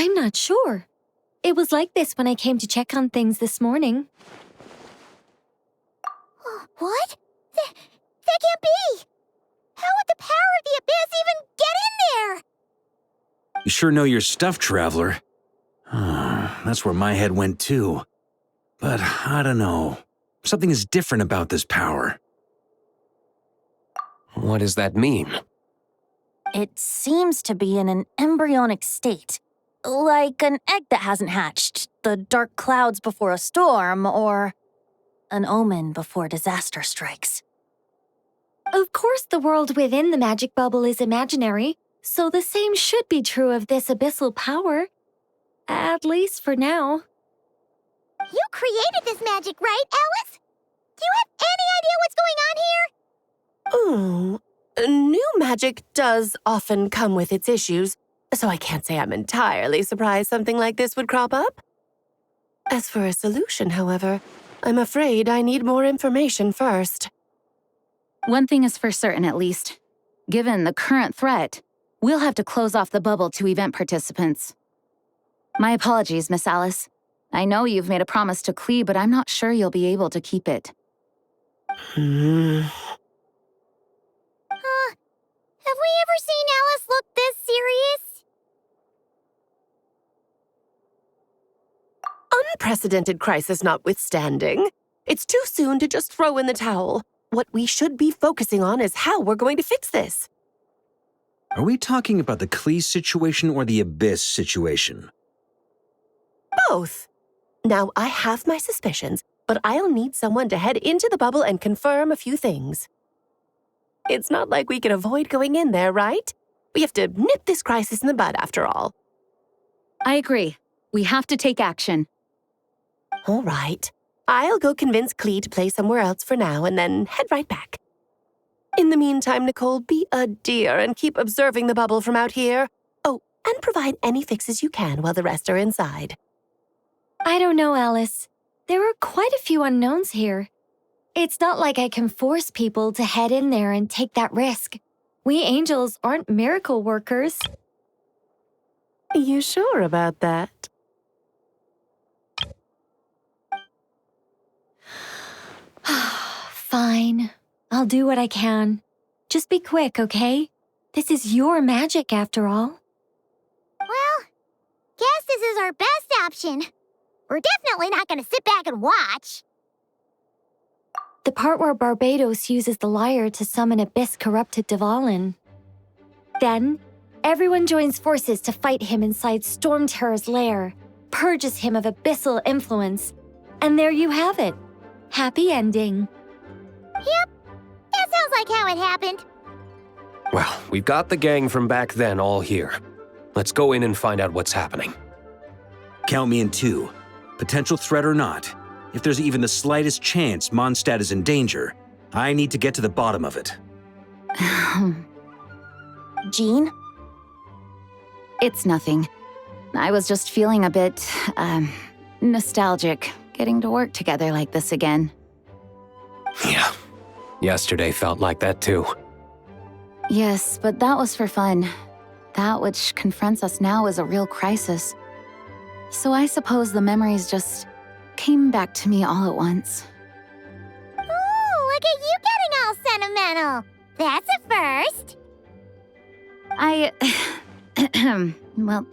I'm not sure. It was like this when I came to check on things this morning. What? That can't be! How would the power of the Abyss even get in there? You sure know your stuff, Traveler. That's where my head went too. But I don't know. Something is different about this power. What does that mean? It seems to be in an embryonic state. Like an egg that hasn't hatched, the dark clouds before a storm, or an omen before disaster strikes. Of course, the world within the magic bubble is imaginary, so the same should be true of this abyssal power. At least for now. You created this magic, right, Alice? Do you have any idea what's going on here? New magic does often come with its issues, so I can't say I'm entirely surprised something like this would crop up. As for a solution, however, I'm afraid I need more information first. One thing is for certain, at least. Given the current threat, we'll have to close off the bubble to event participants. My apologies, Miss Alice. I know you've made a promise to Klee, but I'm not sure you'll be able to keep it. Have we ever seen Alice look this serious? Unprecedented crisis notwithstanding, it's too soon to just throw in the towel. What we should be focusing on is how we're going to fix this. Are we talking about the Klee situation or the Abyss situation? Both. Now, I have my suspicions, but I'll need someone to head into the bubble and confirm a few things. It's not like we can avoid going in there, right? We have to nip this crisis in the bud, after all. I agree. We have to take action. All right. I'll go convince Klee to play somewhere else for now and then head right back. In the meantime, Nicole, be a dear and keep observing the bubble from out here. Oh, and provide any fixes you can while the rest are inside. I don't know, Alice. There are quite a few unknowns here. It's not like I can force people to head in there and take that risk. We angels aren't miracle workers. You sure about that? Fine. I'll do what I can. Just be quick, okay? This is your magic, after all. Well, guess this is our best option. We're definitely not going to sit back and watch. The part where Barbados uses the lyre to summon Abyss-corrupted Dvalin. Then, everyone joins forces to fight him inside Stormterror's lair, purges him of abyssal influence, and there you have it. Happy ending. Yep, that sounds like how it happened. Well, we've got the gang from back then all here. Let's go in and find out what's happening. Count me in two. Potential threat or not, if there's even the slightest chance Mondstadt is in danger, I need to get to the bottom of it. Jean? It's nothing. I was just feeling a bit, nostalgic, getting to work together like this again. Yeah, yesterday felt like that too. Yes, but that was for fun. That which confronts us now is a real crisis. So I suppose the memories just came back to me all at once. Ooh, look at you getting all sentimental. That's a first. Well,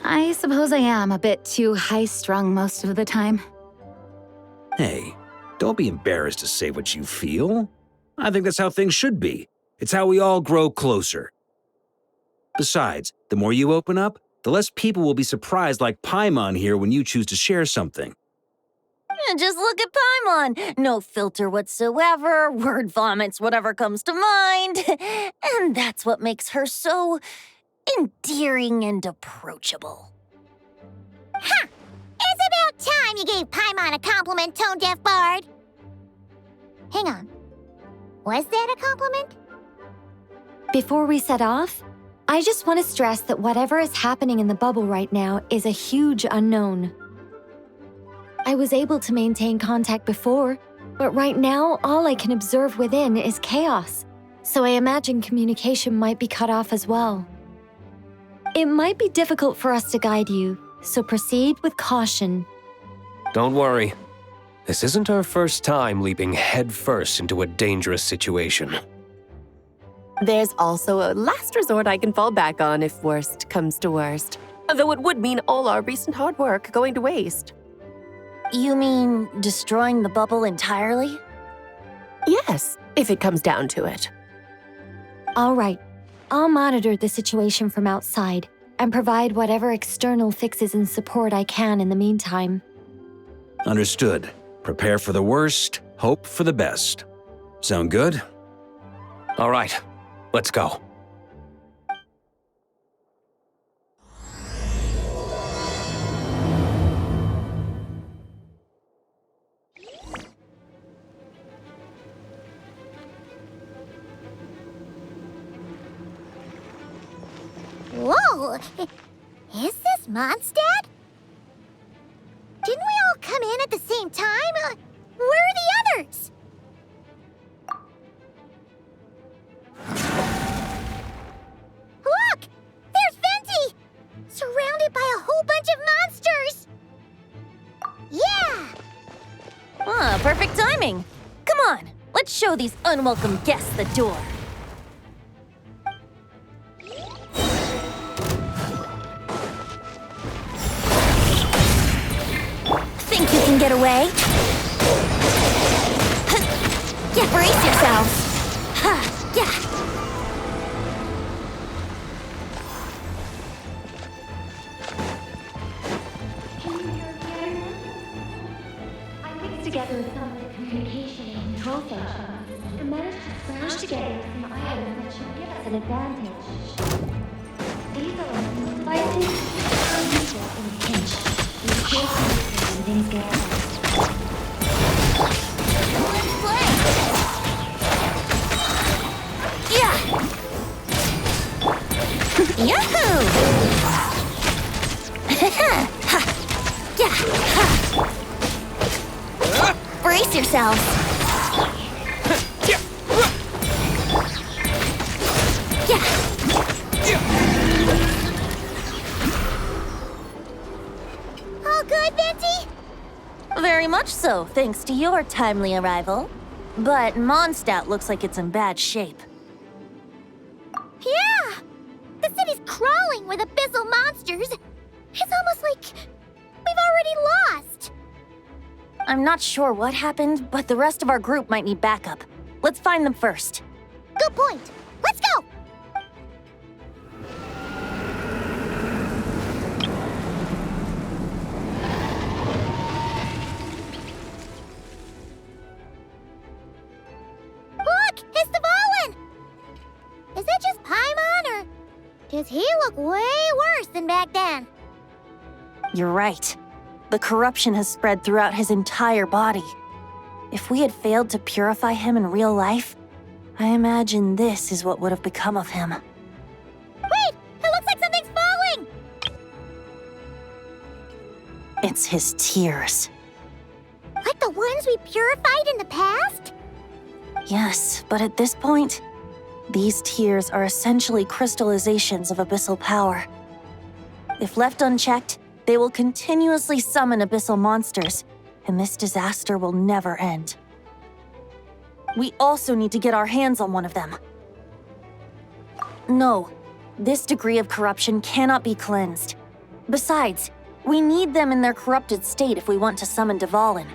I suppose I am a bit too high-strung most of the time. Hey, don't be embarrassed to say what you feel. I think that's how things should be. It's how we all grow closer. Besides, the more you open up, the less people will be surprised like Paimon here when you choose to share something. Just look at Paimon. No filter whatsoever, word vomits whatever comes to mind. And that's what makes her so endearing and approachable. Ha! It's about time you gave Paimon a compliment, tone-deaf bard. Hang on. Was that a compliment? Before we set off, I just want to stress that whatever is happening in the bubble right now is a huge unknown. I was able to maintain contact before, but right now all I can observe within is chaos, so I imagine communication might be cut off as well. It might be difficult for us to guide you, so proceed with caution. Don't worry. This isn't our first time leaping headfirst into a dangerous situation. There's also a last resort I can fall back on if worst comes to worst. Though it would mean all our recent hard work going to waste. You mean destroying the bubble entirely? Yes, if it comes down to it. All right, I'll monitor the situation from outside and provide whatever external fixes and support I can in the meantime. Understood. Prepare for the worst, hope for the best. Sound good? All right, let's go. Whoa! Is this Mondstadt? Didn't we all come in at the same time? Where are the others? Look! There's Venti! Surrounded by a whole bunch of monsters! Yeah! Ah, perfect timing. Come on, let's show these unwelcome guests the door. Think you can get away? Yeah, brace yourselves. Yeah. I mixed together some of the communication and control functions and managed to smash together some items that should give us an advantage. These elements devices are useful in a pinch. These tools are useful when things get lost. Let's play. Yeah. Yahoo! Yeah. Brace yourselves. Yeah. All good, Venti? Very much so, thanks to your timely arrival. But Mondstadt looks like it's in bad shape. Yeah! The city's crawling with abyssal monsters. It's almost like we've already lost. I'm not sure what happened, but the rest of our group might need backup. Let's find them first. Good point. Let's go! Look! It's Dvalin! Is that just Paimon, or does he look way worse than back then? You're right. The corruption has spread throughout his entire body. If we had failed to purify him in real life, I imagine this is what would have become of him. Wait! It looks like something's falling! It's his tears. Like the ones we purified in the past? Yes, but at this point, these tears are essentially crystallizations of abyssal power. If left unchecked, they will continuously summon abyssal monsters, and this disaster will never end. We also need to get our hands on one of them. No, this degree of corruption cannot be cleansed. Besides, we need them in their corrupted state if we want to summon Dvalin.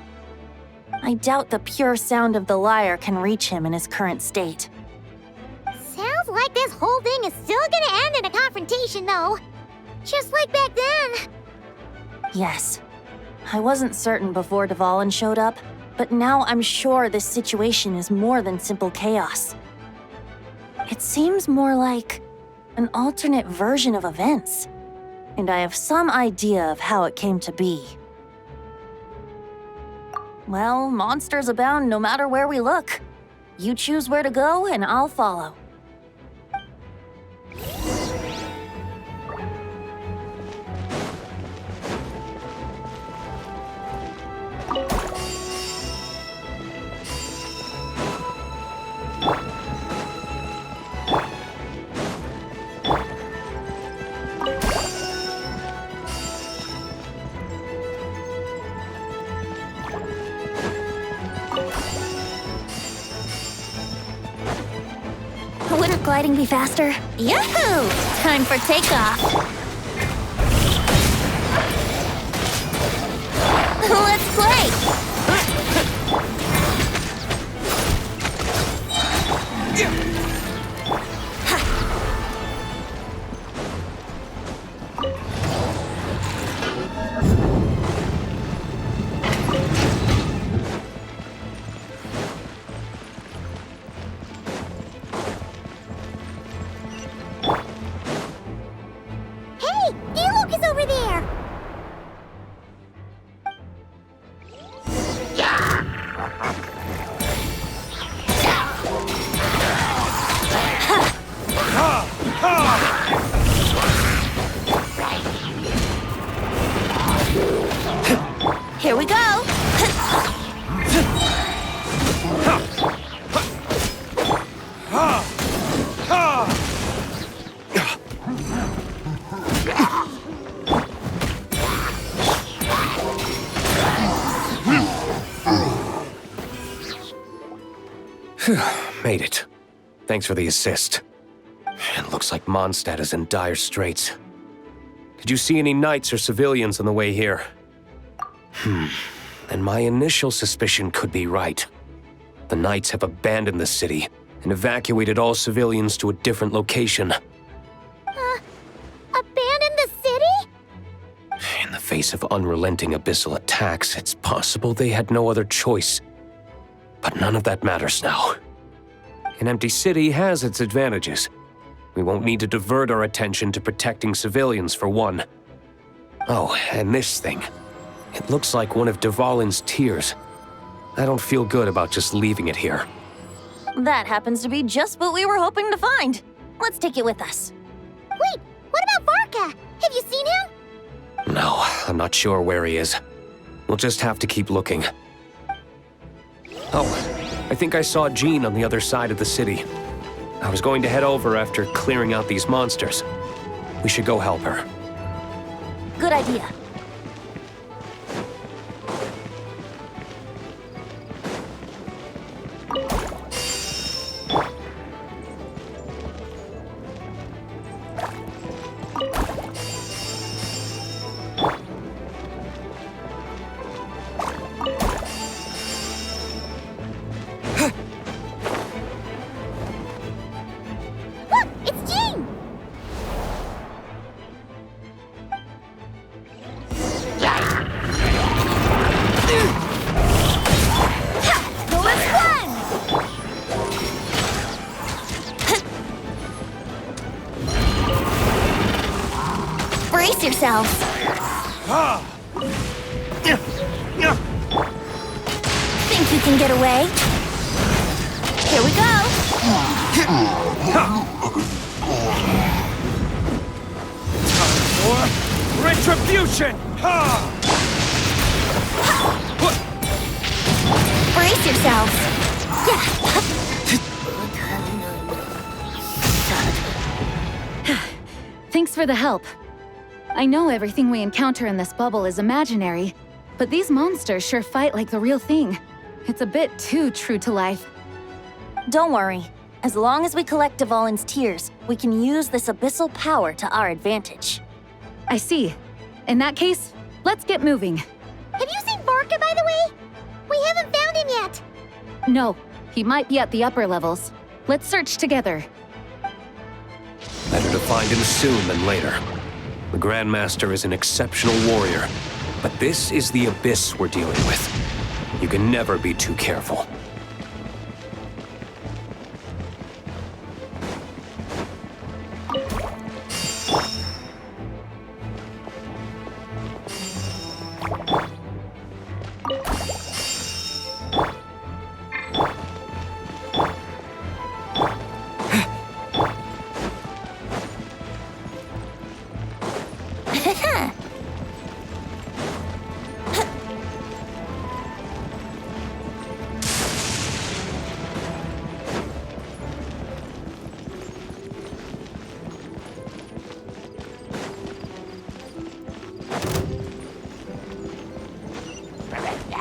I doubt the pure sound of the lyre can reach him in his current state. Sounds like this whole thing is still gonna end in a confrontation, though. Just like back then. Yes. I wasn't certain before Dvalin showed up, but now I'm sure this situation is more than simple chaos. It seems more like an alternate version of events, and I have some idea of how it came to be. Well, monsters abound no matter where we look. You choose where to go, and I'll follow. gliding be faster? Yahoo! Time for takeoff. Let's play! Hey! D-Luke is over there! Here we go! Made it. Thanks for the assist. It looks like Mondstadt is in dire straits. Did you see any knights or civilians on the way here? And my initial suspicion could be right. The knights have abandoned the city and evacuated all civilians to a different location. Abandon the city? In the face of unrelenting Abyssal attacks, it's possible they had no other choice. But none of that matters now. An empty city has its advantages. We won't need to divert our attention to protecting civilians, for one. Oh, and this thing. It looks like one of Dvalin's tears. I don't feel good about just leaving it here. That happens to be just what we were hoping to find. Let's take it with us. Wait, what about Varka? Have you seen him? No, I'm not sure where he is. We'll just have to keep looking. Oh, I think I saw Jean on the other side of the city. I was going to head over after clearing out these monsters. We should go help her. Good idea. Look, it's Jean! Let's run! Brace yourselves. Think you can get away? Here we go. Retribution! Brace yourselves. Thanks for the help. I know everything we encounter in this bubble is imaginary, but these monsters sure fight like the real thing. It's a bit too true to life. Don't worry. As long as we collect Dvalin's tears, we can use this abyssal power to our advantage. I see. In that case, let's get moving. Have you seen Varka, by the way? We haven't found him yet. No, he might be at the upper levels. Let's search together. Better to find him soon than later. The Grandmaster is an exceptional warrior, but this is the Abyss we're dealing with. You can never be too careful.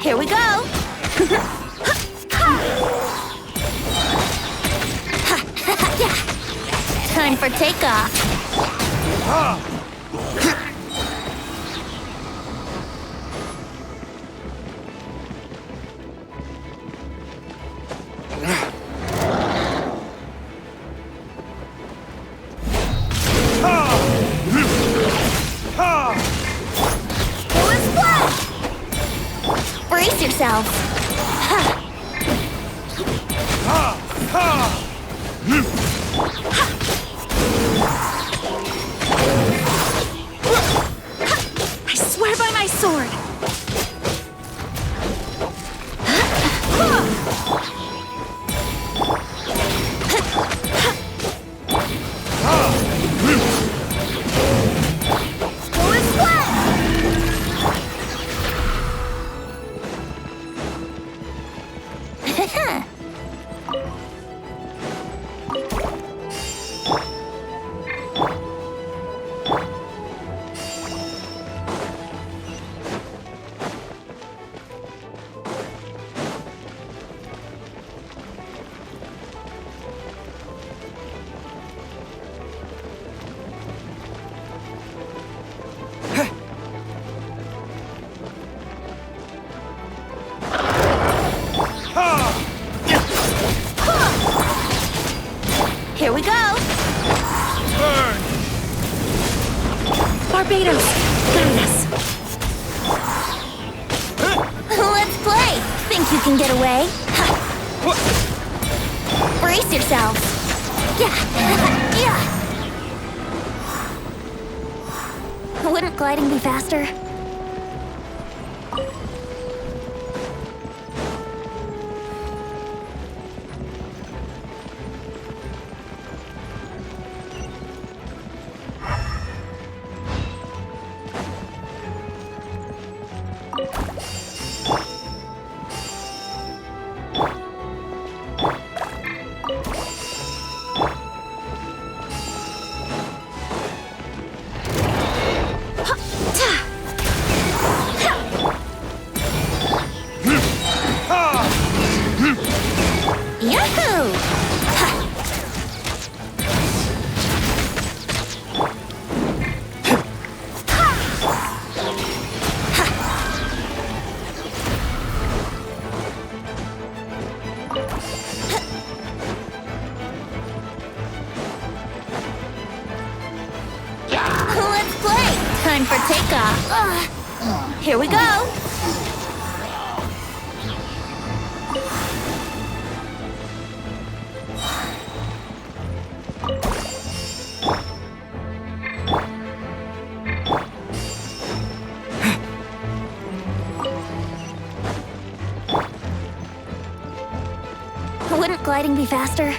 Here we go. Time for takeoff. Brace yourself. I swear by my sword! Here we go. Barbados, guide us. Let's play. Think you can get away? Brace yourself. Yeah. Wouldn't gliding be faster? Yahoo! Let's play! Time for takeoff. Here we go! Wouldn't gliding be faster?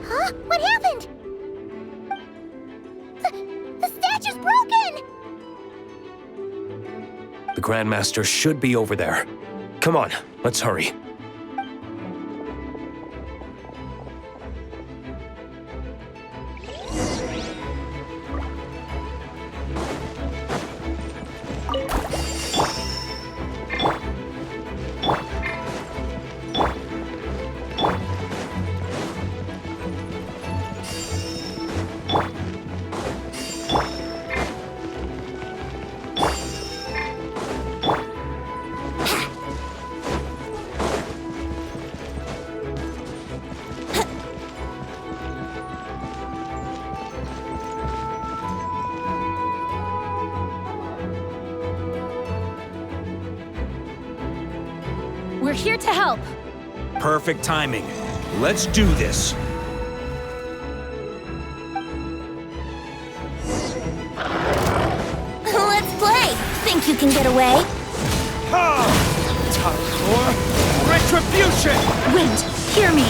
Huh? What happened? The statue's broken! The Grandmaster should be over there. Come on, let's hurry. We're here to help. Perfect timing. Let's do this. Let's play! Think you can get away? Time for retribution! Wind, hear me.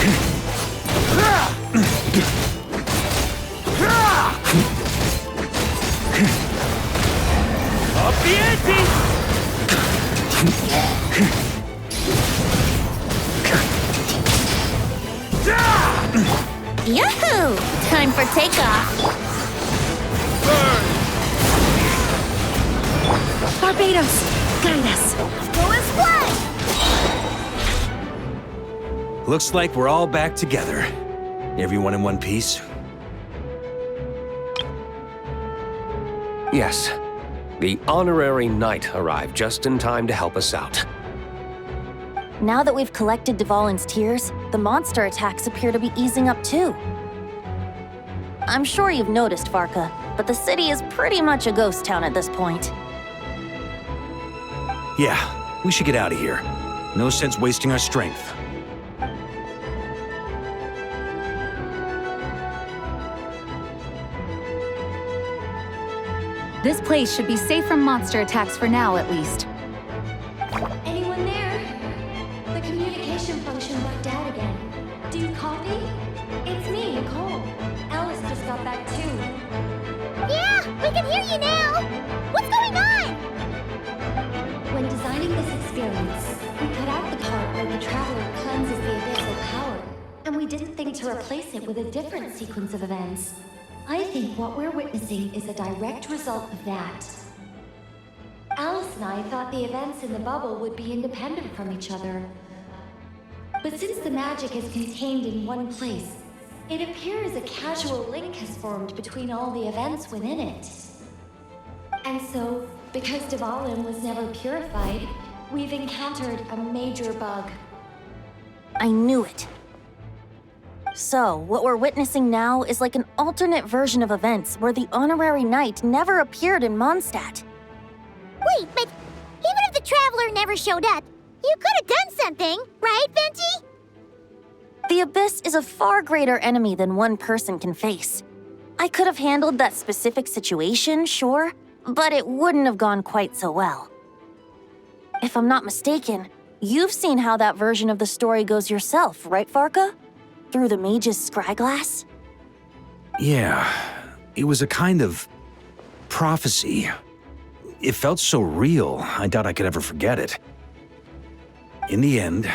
Up the ante! Yahoo! Time for takeoff. Barbados, guide us. Go and fly! Looks like we're all back together. Everyone in one piece? Yes. The honorary knight arrived just in time to help us out. Now that we've collected Dvalin's tears, the monster attacks appear to be easing up too. I'm sure you've noticed, Farka, but the city is pretty much a ghost town at this point. Yeah, we should get out of here. No sense wasting our strength. This place should be safe from monster attacks for now, at least. Anyone there? The communication function went down again. Do you copy? It's me, Nicole. Alice just got back too. Yeah, we can hear you now! What's going on? When designing this experience, we cut out the part where the Traveler cleanses the Abyssal power, and we didn't think to replace it with a different sequence of events. I think what we're witnessing is a direct result of that. Alice and I thought the events in the bubble would be independent from each other. But since the magic is contained in one place, it appears a casual link has formed between all the events within it. And so, because Dvalin was never purified, we've encountered a major bug. I knew it. So, what we're witnessing now is like an alternate version of events where the honorary knight never appeared in Mondstadt. Wait, but even if the Traveler never showed up, you could have done something, right, Venti? The Abyss is a far greater enemy than one person can face. I could have handled that specific situation, sure, but it wouldn't have gone quite so well. If I'm not mistaken, you've seen how that version of the story goes yourself, right, Farka? Through the mage's scryglass? Yeah, it was a kind of prophecy. It felt so real, I doubt I could ever forget it. In the end,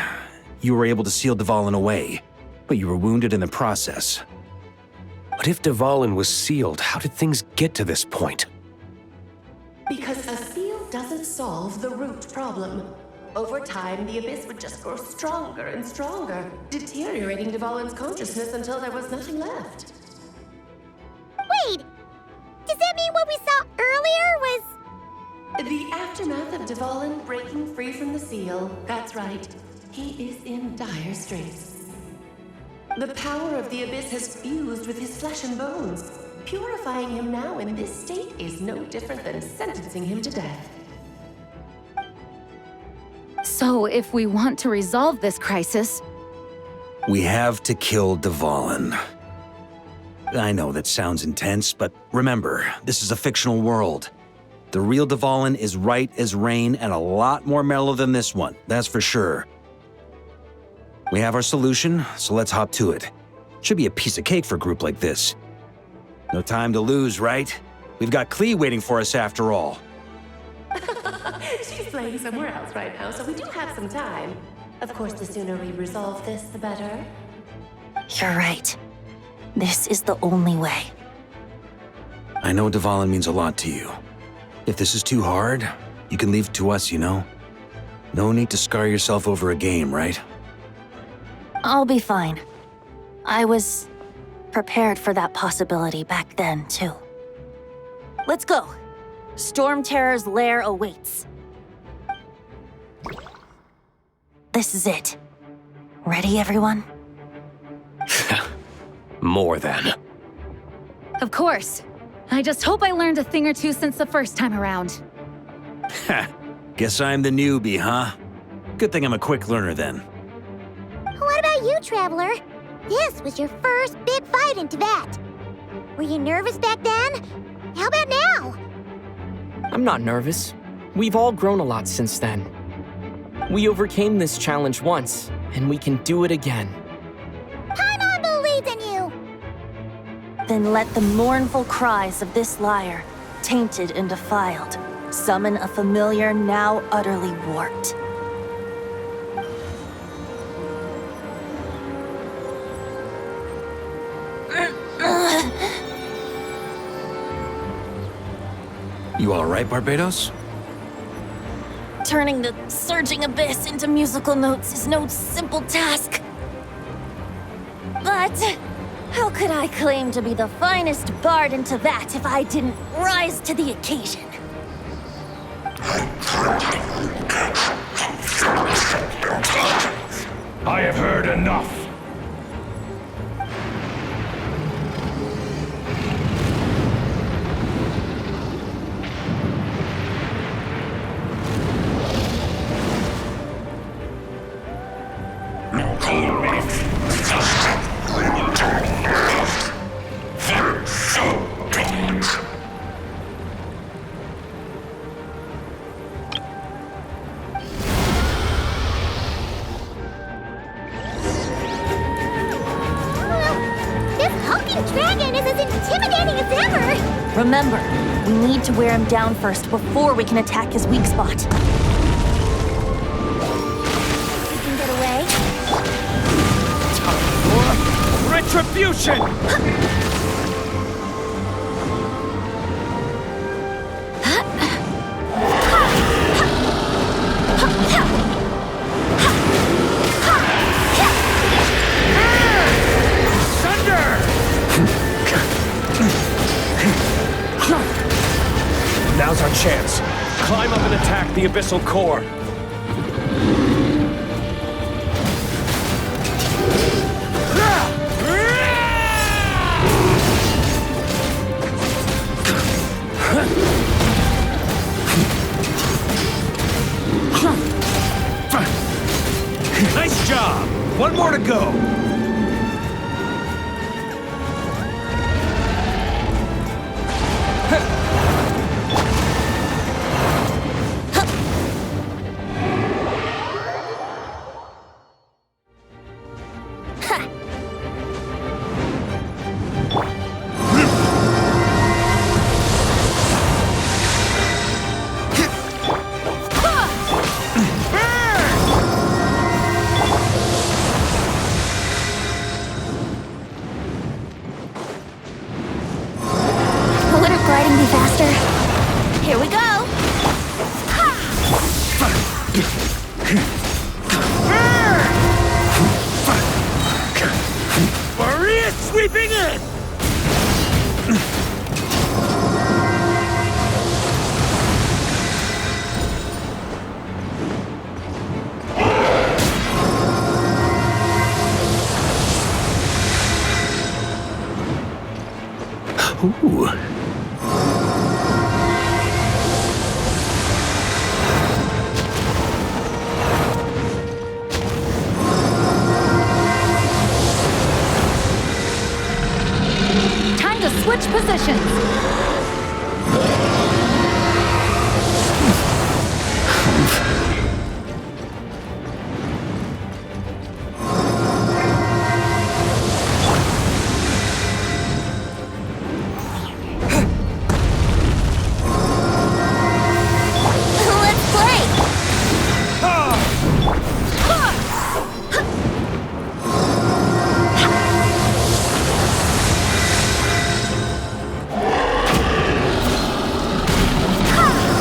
you were able to seal Dvalin away, but you were wounded in the process. But if Dvalin was sealed, how did things get to this point? Because a seal doesn't solve the root problem. Over time, the Abyss would just grow stronger and stronger, deteriorating Dvalin's consciousness until there was nothing left. Wait, does that mean what we saw earlier was... The aftermath of Dvalin breaking free from the seal, that's right. He is in dire straits. The power of the Abyss has fused with his flesh and bones. Purifying him now in this state is no different than sentencing him to death. So, if we want to resolve this crisis, We have to kill Dvalin. I know that sounds intense, but remember, this is a fictional world. The real Dvalin is right as rain and a lot more mellow than this one, that's for sure. We have our solution, so let's hop to it. Should be a piece of cake for a group like this. No time to lose, right? We've got Klee waiting for us after all. She's playing somewhere else right now, so we do have some time. Of course, the sooner we resolve this, the better. You're right. This is the only way. I know Dvalin means a lot to you. If this is too hard, you can leave it to us, you know? No need to scar yourself over a game, right? I'll be fine. I was prepared for that possibility back then, too. Let's go. Stormterror's lair awaits. This is it. Ready, everyone? More than. of course. I just hope I learned a thing or two since the first time around. Ha! Guess I'm the newbie, huh? Good thing I'm a quick learner then. What about you, Traveler? This was your first big fight in Tibet. Were you nervous back then? How about now? I'm not nervous. We've all grown a lot since then. We overcame this challenge once, and we can do it again. Then let the mournful cries of this lyre, tainted and defiled, summon a familiar now utterly warped. You all right, Barbados? Turning the surging abyss into musical notes is no simple task. But how could I claim to be the finest bard in Teyvat if I didn't rise to the occasion? I have heard enough. Dragon is as intimidating as ever! Remember, we need to wear him down first before we can attack his weak spot. You can get away? Retribution! Now's our chance. Climb up and attack the Abyssal core. Nice job! One more to go! Wouldn't gliding be faster? Here we go! Maria sweeping in! Ooh. Time to switch positions. Let's play!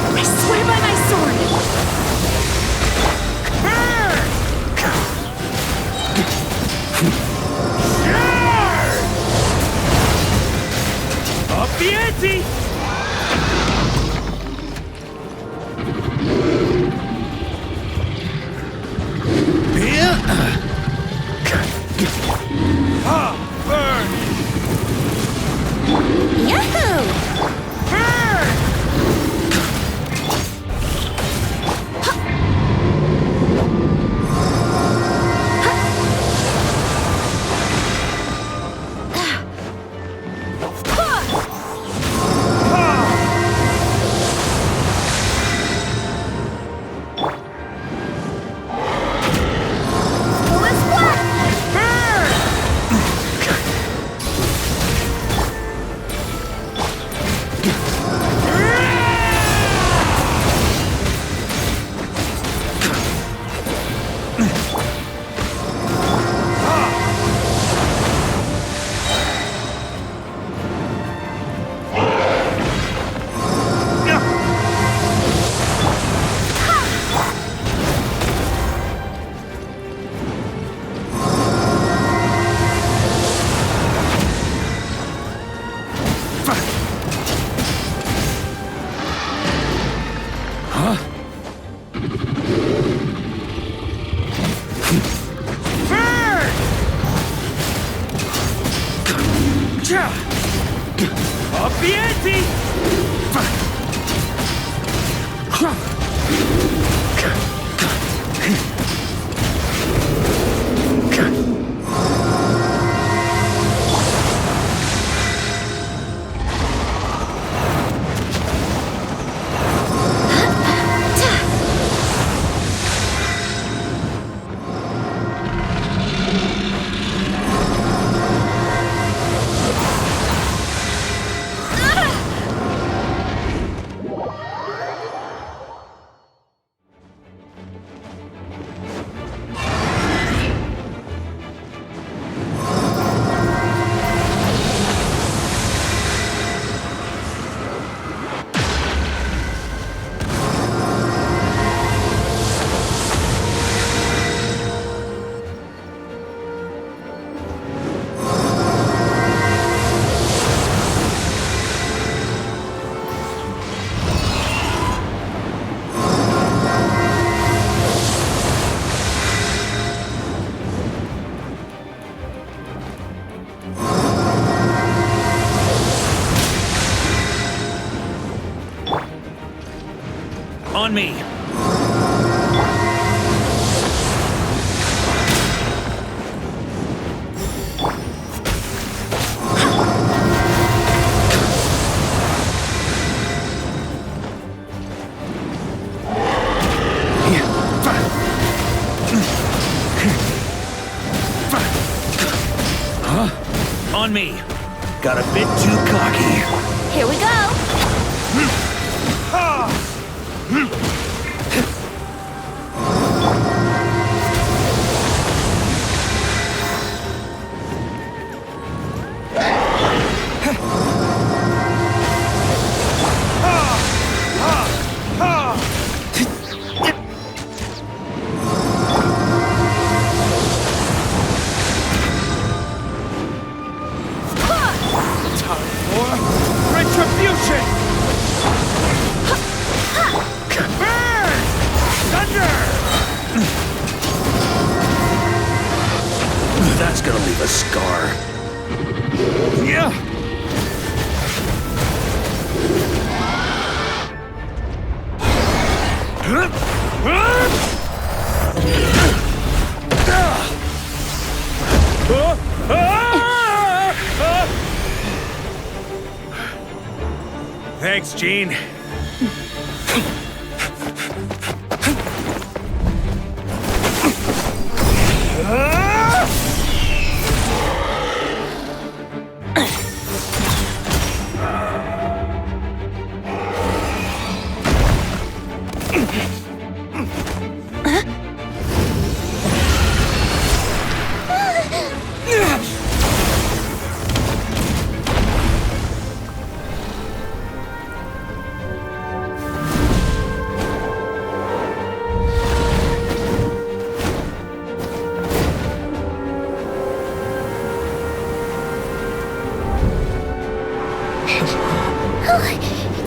I swear by my sword. Up the ante! Burn! Yahoo! Up the ante! On me. On me. Got a bit too cocky. Here we go! Retribution! Burn! Thunder! That's gonna leave a scar. Yeah! Thanks, Gene.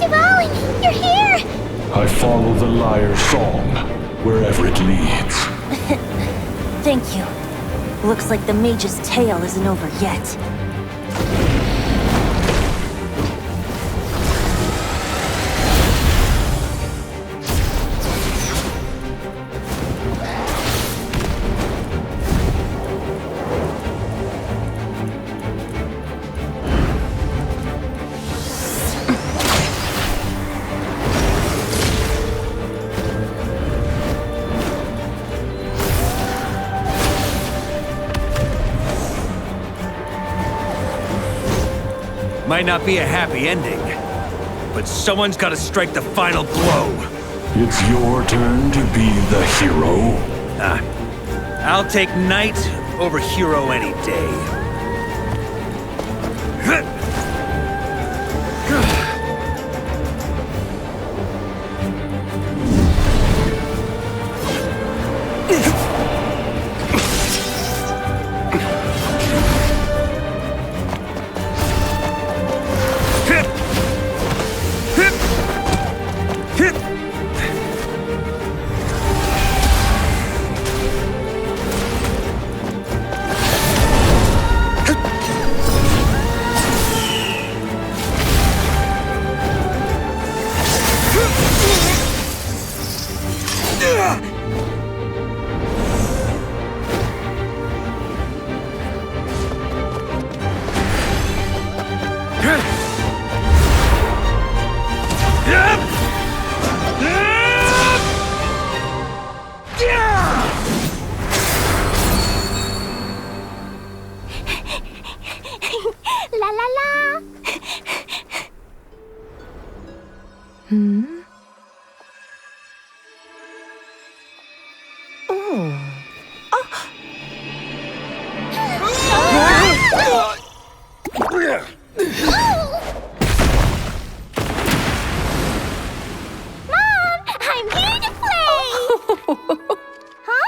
Dvalin, you're here! I follow the Lair song, wherever it leads. Thank you. Looks like the mage's tale isn't over yet. Might not be a happy ending, but someone's gotta strike the final blow. It's your turn to be the hero. I'll take knight over hero any day. la la. Hmm? Oh. Mom, I'm here to play. Huh?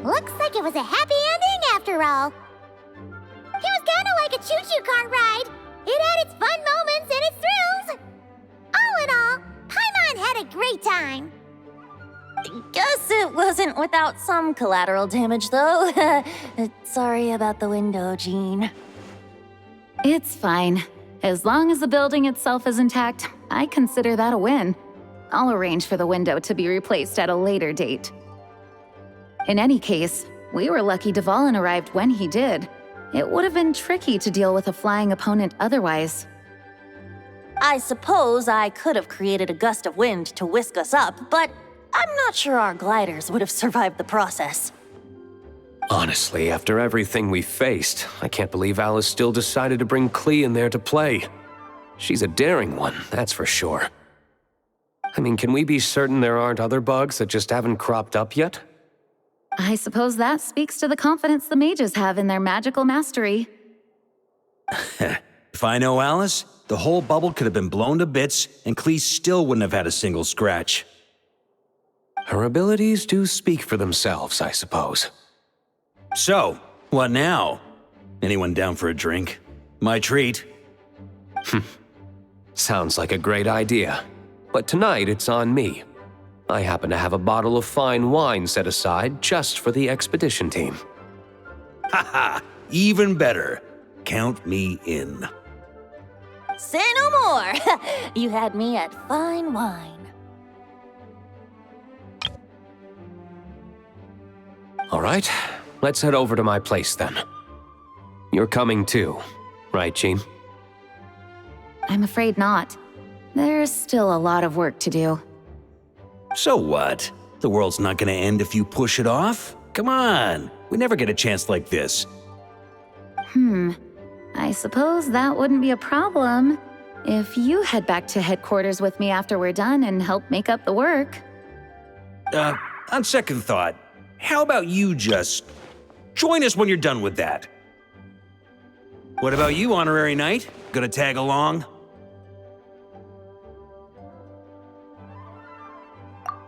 Looks like it was a happy ending after all. It was kind of like a choo-choo car ride. It had its fun moments and its thrills. All in all, Paimon had a great time. Guess it wasn't without some collateral damage, though. Sorry about the window, Jean. It's fine. As long as the building itself is intact, I consider that a win. I'll arrange for the window to be replaced at a later date. In any case, we were lucky Dvalin arrived when he did. It would have been tricky to deal with a flying opponent otherwise. I suppose I could have created a gust of wind to whisk us up, but I'm not sure our gliders would have survived the process. Honestly, after everything we faced, I can't believe Alice still decided to bring Klee in there to play. She's a daring one, that's for sure. I mean, can we be certain there aren't other bugs that just haven't cropped up yet? I suppose that speaks to the confidence the mages have in their magical mastery. If I know Alice, the whole bubble could have been blown to bits, and Klee still wouldn't have had a single scratch. Her abilities do speak for themselves, I suppose. So, what now? Anyone down for a drink? My treat. Sounds like a great idea. But tonight it's on me. I happen to have a bottle of fine wine set aside just for the expedition team. Haha, even better. Count me in. Say no more! You had me at fine wine. All right, let's head over to my place then. You're coming too, right, Jean? I'm afraid not. There's still a lot of work to do. So what? The world's not gonna end if you push it off? Come on, we never get a chance like this. I suppose that wouldn't be a problem if you head back to headquarters with me after we're done and help make up the work. On second thought, how about you just join us when you're done with that? What about you, Honorary Knight? Gonna tag along?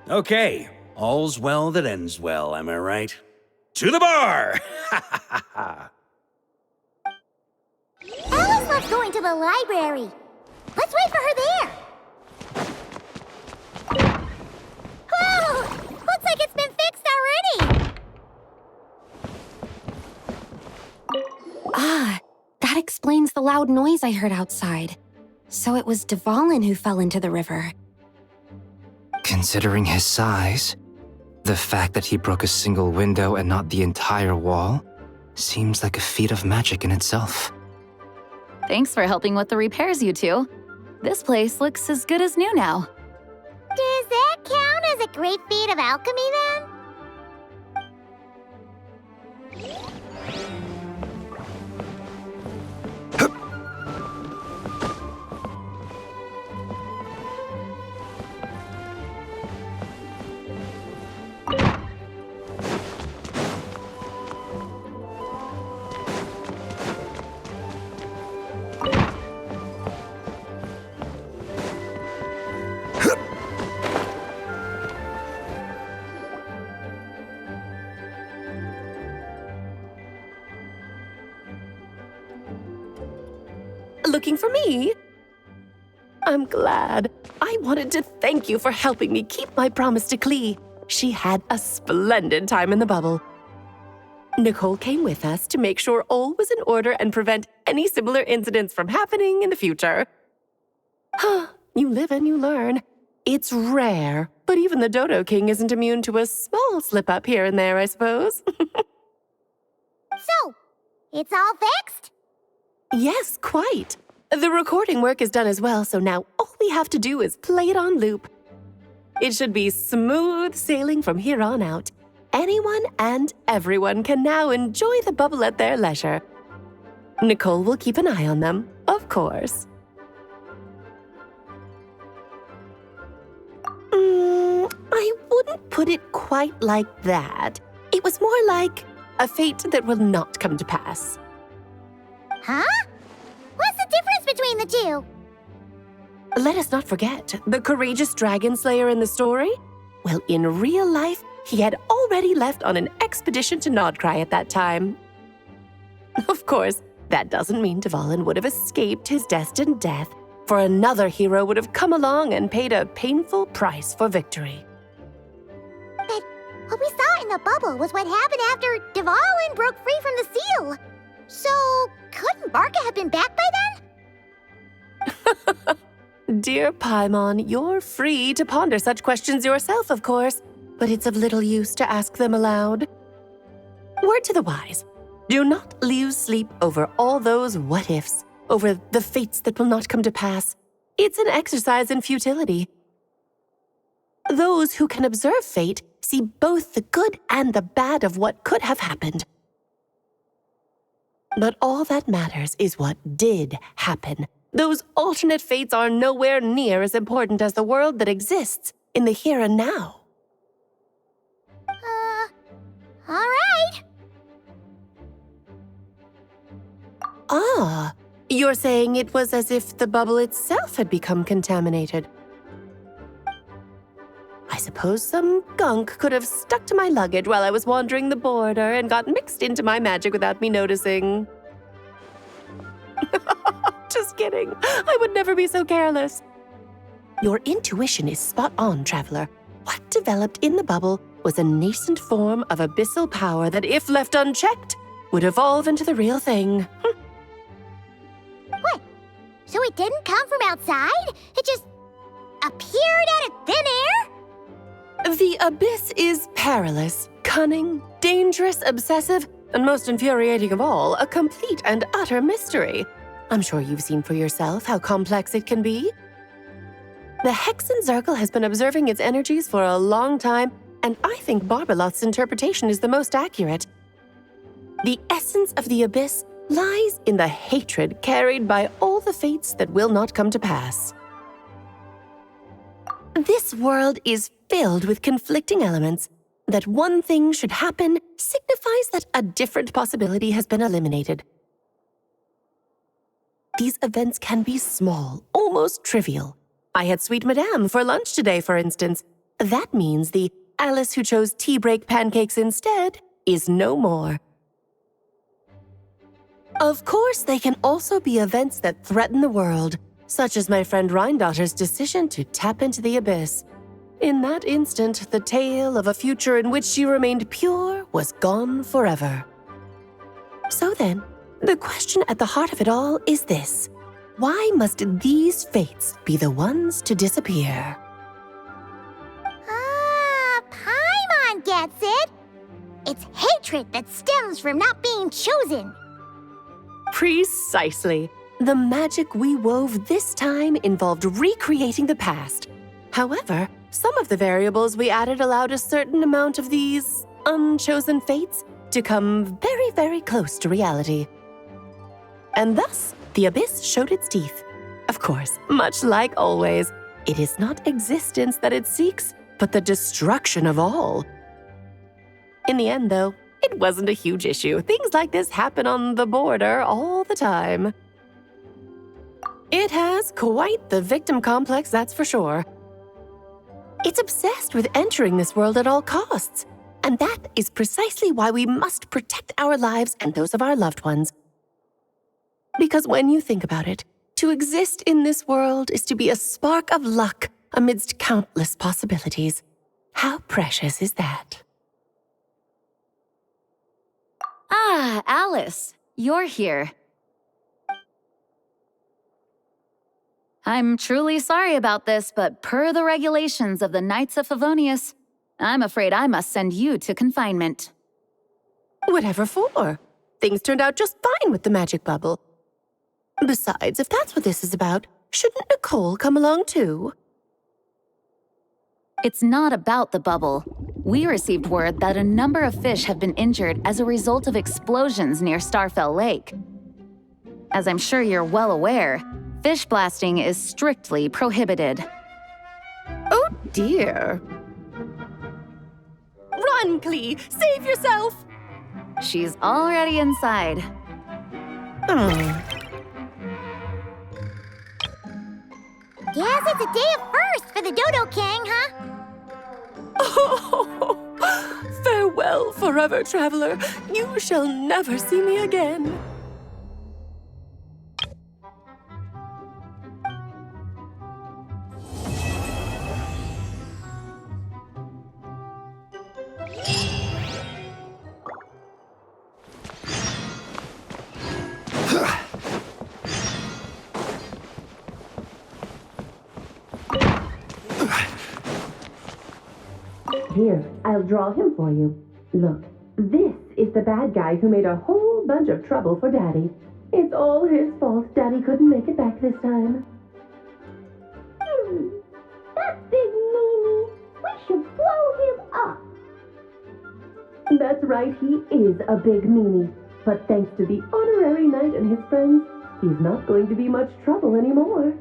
Okay, all's well that ends well, am I right? To the bar! Alice loves going to the library. Let's wait for her there. Whoa! Looks like it's been fixed already. Ah, that explains the loud noise I heard outside. So it was Dvalin who fell into the river. Considering his size, the fact that he broke a single window and not the entire wall seems like a feat of magic in itself. Thanks for helping with the repairs, you two. This place looks as good as new now. Does that count as a great feat of alchemy then? Looking for me? I'm glad. I wanted to thank you for helping me keep my promise to Klee. She had a splendid time in the bubble. Nicole came with us to make sure all was in order and prevent any similar incidents from happening in the future. You live and you learn. It's rare, but even the Dodo King isn't immune to a small slip-up here and there, I suppose. So, it's all fixed? Yes, quite. The recording work is done as well, so now all we have to do is play it on loop. It should be smooth sailing from here on out. Anyone and everyone can now enjoy the bubble at their leisure. Nicole will keep an eye on them, of course. I wouldn't put it quite like that. It was more like a fate that will not come to pass. Huh? What's the difference between the two? Let us not forget the courageous dragon slayer in the story. Well, in real life, he had already left on an expedition to Nodcry at that time. Of course, that doesn't mean Dvalin would have escaped his destined death, for another hero would have come along and paid a painful price for victory. But what we saw in the bubble was what happened after Dvalin broke free from the seal. So, couldn't Barca have been back by then? Dear Paimon, you're free to ponder such questions yourself, of course, but it's of little use to ask them aloud. Word to the wise, do not lose sleep over all those what-ifs, over the fates that will not come to pass. It's an exercise in futility. Those who can observe fate see both the good and the bad of what could have happened. But all that matters is what did happen. Those alternate fates are nowhere near as important as the world that exists in the here and now. All right. Ah, you're saying it was as if the bubble itself had become contaminated. I suppose some gunk could have stuck to my luggage while I was wandering the border and got mixed into my magic without me noticing. Just kidding. I would never be so careless. Your intuition is spot on, Traveler. What developed in the bubble was a nascent form of abyssal power that, if left unchecked, would evolve into the real thing. What? So it didn't come from outside? It just appeared out of thin air? The abyss is perilous, cunning, dangerous, obsessive, and most infuriating of all, a complete and utter mystery. I'm sure you've seen for yourself how complex it can be. The Hexen Zircle has been observing its energies for a long time, and I think Barbalot's interpretation is the most accurate. The essence of the abyss lies in the hatred carried by all the fates that will not come to pass. This world is filled with conflicting elements. That one thing should happen signifies that a different possibility has been eliminated. These events can be small, almost trivial. I had Sweet Madame for lunch today, for instance. That means the Alice who chose tea break pancakes instead is no more. Of course, they can also be events that threaten the world, such as my friend Rhindotter's decision to tap into the abyss. In that instant, the tale of a future in which she remained pure was gone forever. So then, the question at the heart of it all is this: why must these fates be the ones to disappear? Paimon gets it. It's hatred that stems from not being chosen. Precisely. The magic we wove this time involved recreating the past. However, some of the variables we added allowed a certain amount of these unchosen fates to come very, very close to reality. And thus, the abyss showed its teeth. Of course, much like always, it is not existence that it seeks, but the destruction of all. In the end, though, it wasn't a huge issue. Things like this happen on the border all the time. It has quite the victim complex, that's for sure. It's obsessed with entering this world at all costs. And that is precisely why we must protect our lives and those of our loved ones. Because when you think about it, to exist in this world is to be a spark of luck amidst countless possibilities. How precious is that? Ah, Alice, you're here. I'm truly sorry about this, but per the regulations of the Knights of Favonius, I'm afraid I must send you to confinement. Whatever for? Things turned out just fine with the magic bubble. Besides, if that's what this is about, shouldn't Nicole come along too? It's not about the bubble. We received word that a number of fish have been injured as a result of explosions near Starfell Lake. As I'm sure you're well aware, fish blasting is strictly prohibited. Oh dear. Run, Klee! Save yourself! She's already inside. Guess it's a day of first for the Dodo King, huh? Oh, farewell, forever traveler. You shall never see me again. Here, I'll draw him for you. Look, this is the bad guy who made a whole bunch of trouble for Daddy. It's all his fault Daddy couldn't make it back this time. That big meanie! We should blow him up! That's right, he is a big meanie. But thanks to the honorary knight and his friends, he's not going to be much trouble anymore.